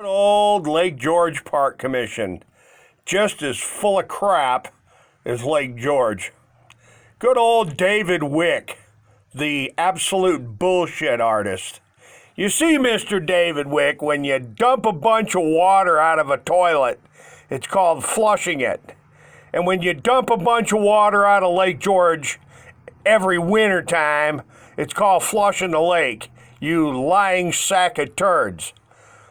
Old Lake George Park Commission, just as full of crap as Lake George. Good old David Wick, the absolute bullshit artist. You see, Mr. David Wick, when you dump a bunch of water out of a toilet, it's called flushing it. And when you dump a bunch of water out of Lake George every winter time, it's called flushing the lake, you lying sack of turds.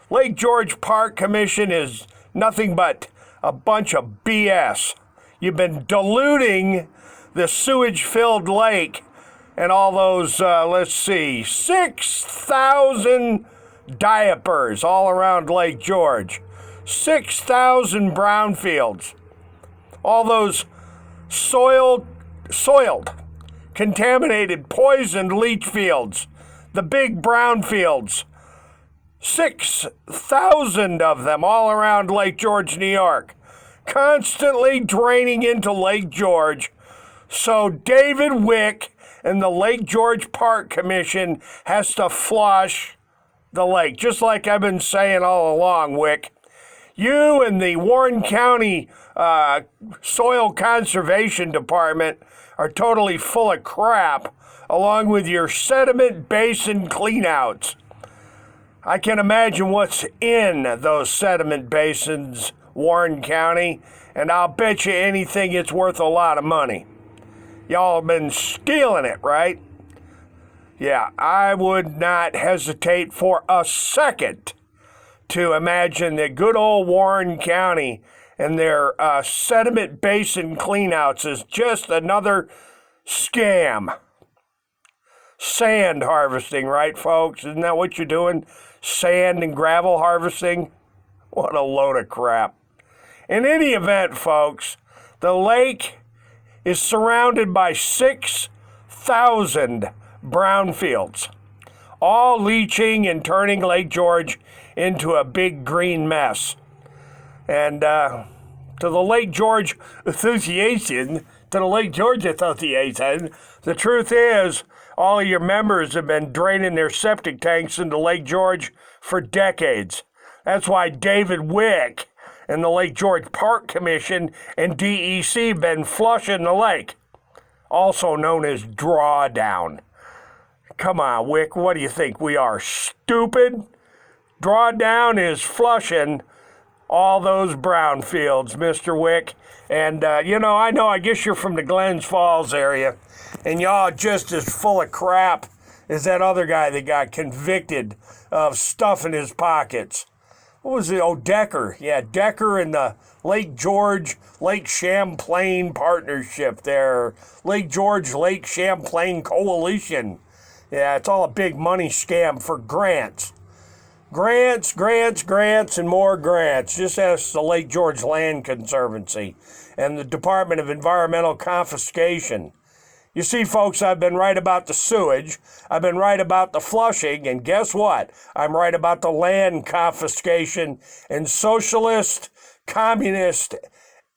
Lake George Park Commission is nothing but a bunch of BS. You've been diluting the sewage-filled lake and all those, 6,000 diapers all around Lake George, 6,000 brownfields, all those soiled, contaminated, poisoned leach fields, the big brownfields, 6,000 of them all around Lake George, New York, constantly draining into Lake George. So David Wick and the Lake George Park Commission has to flush the lake, just like I've been saying all along, Wick. You and the Warren County Soil Conservation Department are totally full of crap, along with your sediment basin cleanouts. I can imagine what's in those sediment basins, Warren County, and I'll bet you anything it's worth a lot of money. Y'all have been stealing it, right? Yeah, I would not hesitate for a second to imagine that good old Warren County and their sediment basin cleanouts is just another scam. Sand harvesting, right, folks? Isn't that what you're doing? Sand and gravel harvesting? What a load of crap. In any event, folks, the lake is surrounded by 6,000 brownfields, all leaching and turning Lake George into a big green mess. And to the Lake George Association, the truth is, all of your members have been draining their septic tanks into Lake George for decades. That's why David Wick and the Lake George Park Commission and DEC have been flushing the lake, also known as drawdown. Come on, Wick, what do you think? We are stupid? Drawdown is flushing all those brownfields, Mr. Wick. And, I guess you're from the Glens Falls area, and y'all are just as full of crap as that other guy that got convicted of stuffing his pockets. What was it? Oh, Decker. Yeah, Decker and the Lake George, Lake Champlain partnership there. Lake George, Lake Champlain Coalition. Yeah, it's all a big money scam for grants. Grants, and more grants. Just ask the Lake George Land Conservancy and the Department of Environmental Confiscation. You see, folks, I've been right about the sewage. I've been right about the flushing. And guess what? I'm right about the land confiscation in socialist, communist,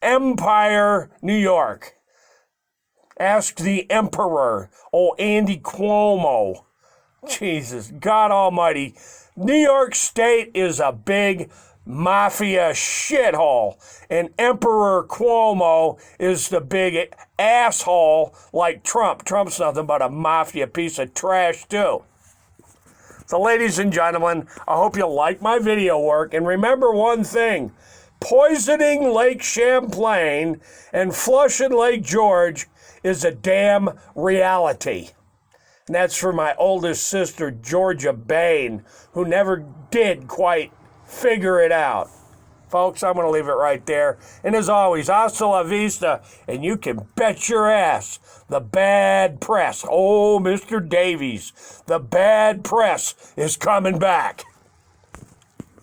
empire New York. Ask the emperor, Andy Cuomo. Jesus, God almighty. New York State is a big mafia shithole, and Emperor Cuomo is the big asshole like Trump. Trump's nothing but a mafia piece of trash, too. So, ladies and gentlemen, I hope you like my video work, and remember one thing. Poisoning Lake Champlain and flushing Lake George is a damn reality. And that's for my oldest sister, Georgia Bain, who never did quite figure it out. Folks, I'm going to leave it right there. And as always, hasta la vista, and you can bet your ass the bad press, Mr. Davies, the bad press is coming back.